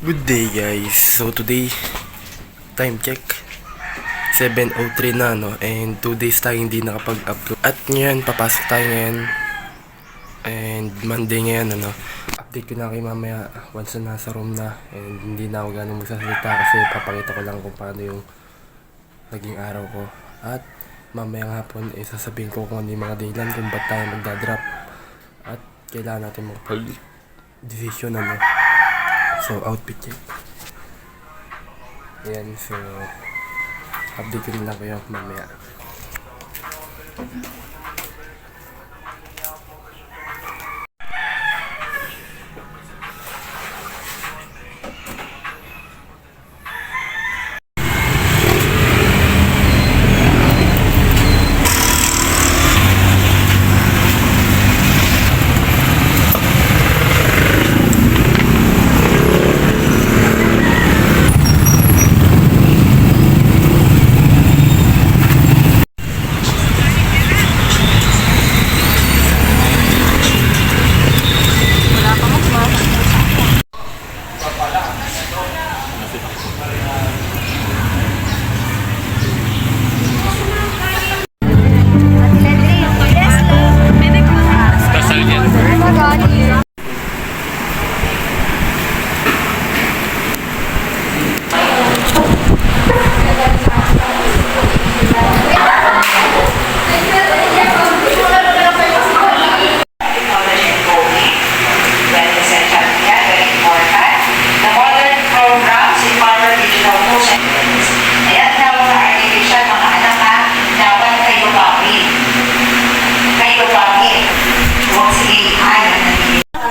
Good day guys. So today, time check 7:03 na no, and 2 days tayo hindi nakapag-upload. At ngayon, papasok tayo ngayon. And Monday ngayon ano. Update ko na kayo mamaya once na nasa room na. And hindi na ako ganun magsasalita kasi papakita ko lang kung paano yung naging araw ko. At mamaya hapon sasabihin ko kung ano yung mga dahilan kung ba't tayo magdadrop. At kailangan natin magpag-decision ano. So, outfit check. Ayan, so update ko rin lang kayo mamaya.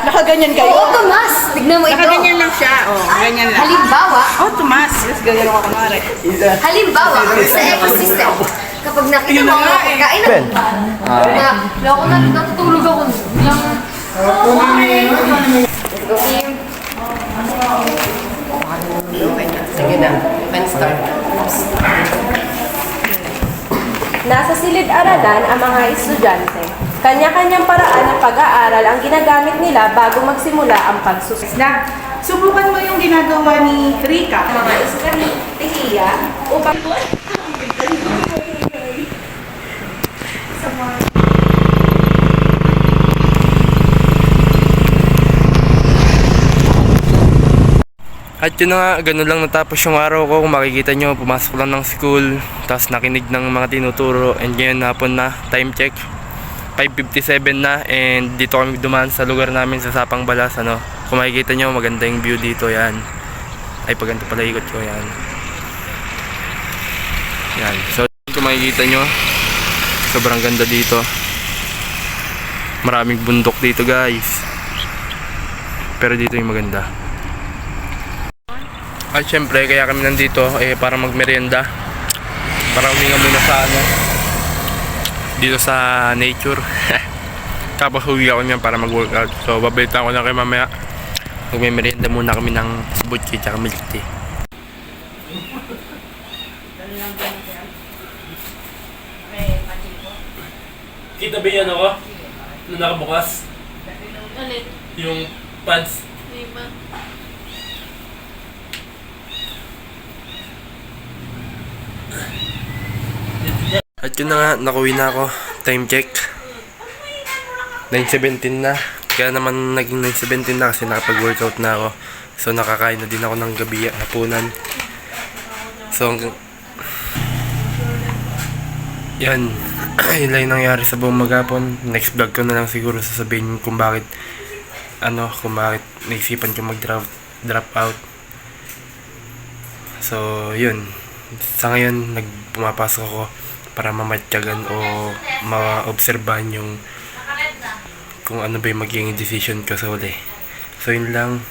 Nakaganyan kayo? Oo, Tomas! Tignan mo ito. Nakaganyan lang siya. Oh, ganyan lang. Halimbawa, Tomas. Let's ganyan ako kunwari. halimbawa, sa ecosystem, kapag nakita mo ang mga pagkain na ako na natutulog ako lang. Let's go, team. Sige na. Let's start. Nasa silid-aralan ang mga estudyante. Kanya-kanyang paraan ng pag-aaral ang ginagamit nila bago magsimula ang pagsusunod. Na, subukan mo yung ginagawa ni Rika. Mga estudyante upang At yun na nga, ganun lang natapos yung araw ko. Kung makikita nyo, pumasok lang ng school, tapos nakinig ng mga tinuturo. And ngayon hapon na, time check 5:57 na, and dito kami dumaan sa lugar namin sa Sapang Balas ano. Kung makikita nyo, maganda yung view dito, yan. Ay, pag ganito pala ikot ko, yan. Yan, so kung makikita nyo, sobrang ganda dito. Maraming bundok dito guys, pero dito yung maganda. At syempre, kaya kami nandito para magmerienda, para huminga muna sa dito sa nature. Tapos huwi ako niyan para mag-workout. So babalitaan ko lang kayo mamaya. Magmerienda muna kami ng butchi at milk tea. Kita ba yan ako? Na nakabukas? Yung pads? At yun na nga, nakuwi na ako. Time check 9:17 na. Kaya naman naging 9:17 na kasi nakapag-workout na ako. So nakakain na din ako ng gabi, hapunan. So yan. Yun lang yung nangyari sa buong maghapon. Next vlog ko na lang siguro sasabihin kung bakit naisipan ko drop out. So yun, sa ngayon pumapasok ako para mamatyagan o maobserbahan yung kung ano ba yung magiging decision ko sa uli. So yun lang,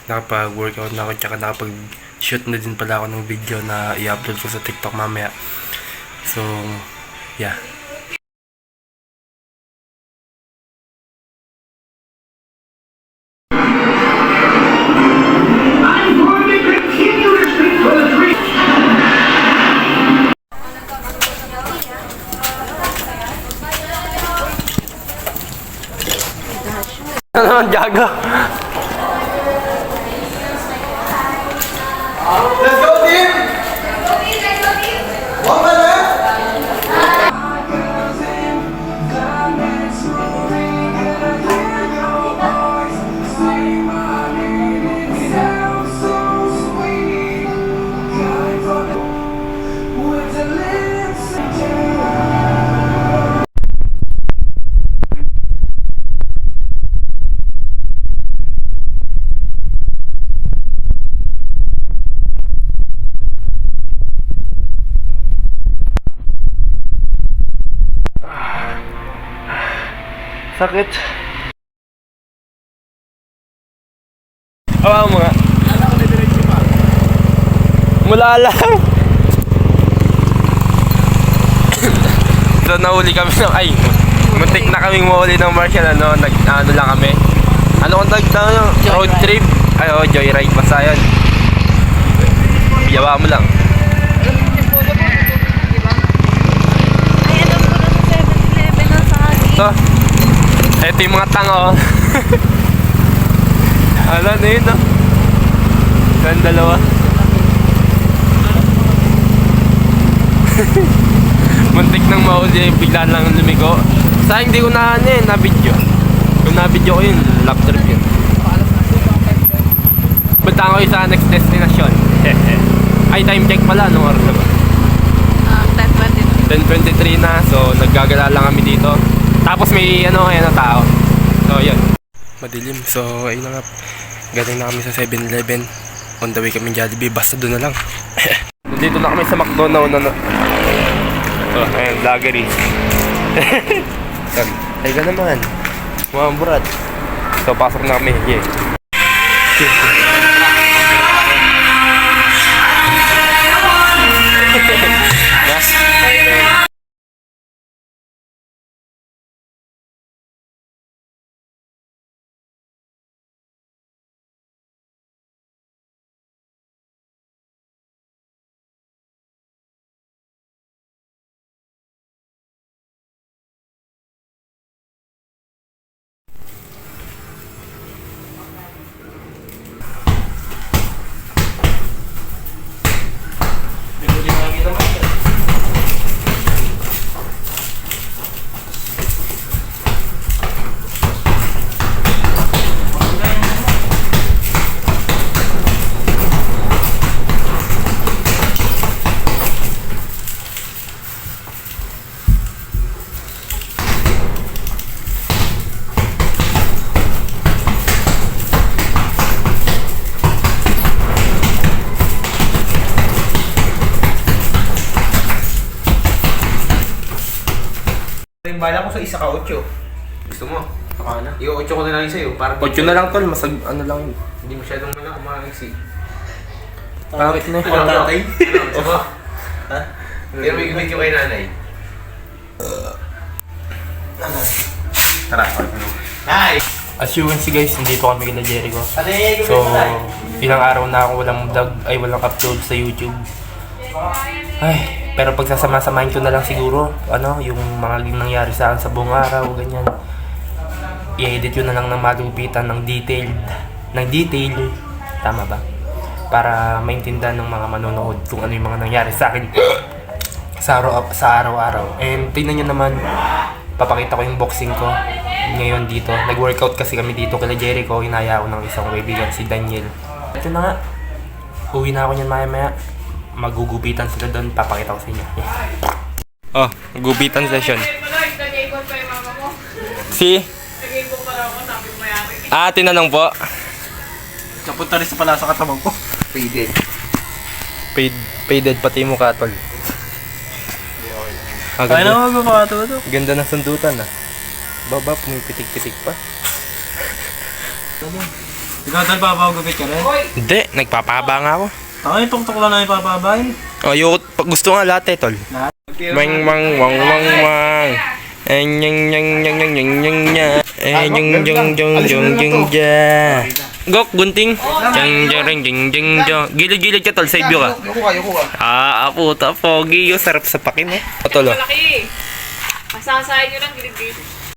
nakapag-workout na ako, tsaka nakapag-shoot na din pala ako ng video na i-upload ko sa TikTok mamaya. So yeah. Ano naman, gago? Sakit. Awa mo nga. Mula lang. So nahuli kami ng muntik na kaming mahuli ng Marshall, ano lang kami. Ano kung road trip? Ay, joyride basta yun. Biyawa mo lang. Ay, alam ko na sa 7-Eleven na sa akin. So, eto yung mga tanga, oh. Ala na yun, oh. Yan, dalawa. Muntik nang mahuli, bigla lang lumigo. Sa hindi ko na-video. Kung na-video ko yun, lap trip yun. Punta ko sa next destination. Ay, time check pala, anong oras na ba? 10:23 na, so naggagala lang kami dito. Tapos may tao. So, yun. Madilim, so ayun na nga. Galing na kami sa 7-Eleven. On the way kami Jollibee, basta doon na lang. Nandito na kami sa McDonald's. So, ayun, vloggery. Ay ka naman. Mga burat. So, pasok na kami. Yeah. Yung bala ko sa isa ka 8. Gusto mo? Baka na. Yung 8 ko na lang sa'yo. Para 8 na lang tol, ano lang yun. Hindi masyadong kumakiksi. Pangit na yun. Tatay? Gusto mo? Ha? Pero may gumit yung kay nanay. Tara, Nay! As you can see guys, nandito kami kina Jericho. So, ilang araw na ako walang vlog, walang upload sa YouTube. Ay, pero pagsasama-samahin ko na lang siguro, yung mga nangyari sa akin sa buong araw, ganyan. I-edit yun na lang ng malupitan ng detail. Tama ba? Para maintindihan ng mga manonood kung ano yung mga nangyari sa akin sa araw-araw. And tingnan nyo naman, papakita ko yung boxing ko ngayon dito. Nag-workout kasi kami dito kila Jericho. Hinaya ako ng isang kaibigan, si Daniel. Ito na nga. Uwi na ako niyan maya-maya. Magugupitan sila doon. Papakita ko sa inyo. Yeah. Oh, gupitan session. Si? Tinanong po. Napunta rin sa pala sa katabang ko. Faded. Faded pati mo katol. Kaya na magpapakato ito. Ganda ng sundutan Baba, pumipitik-pitik pa. Ikaw tal papagupit ka rin? Hindi, nagpapahaba nga ako. Ay, tuk-tuk lang na ipapabahin. Gusto nga lahat tol. Mang mang wang wang wang. Nyang nyang nyang nyang nyang nyang nyang. Nyang nyang nyang nyang nyang nyang. Gok, gunting. Jang jang jang jang jang. Gilid-gilid ka tol, side view ka. Yuko ka. Puta, pogi. Yung sarap sa pakin Tol. Malaki. Masasahin nyo lang gilid-gilid.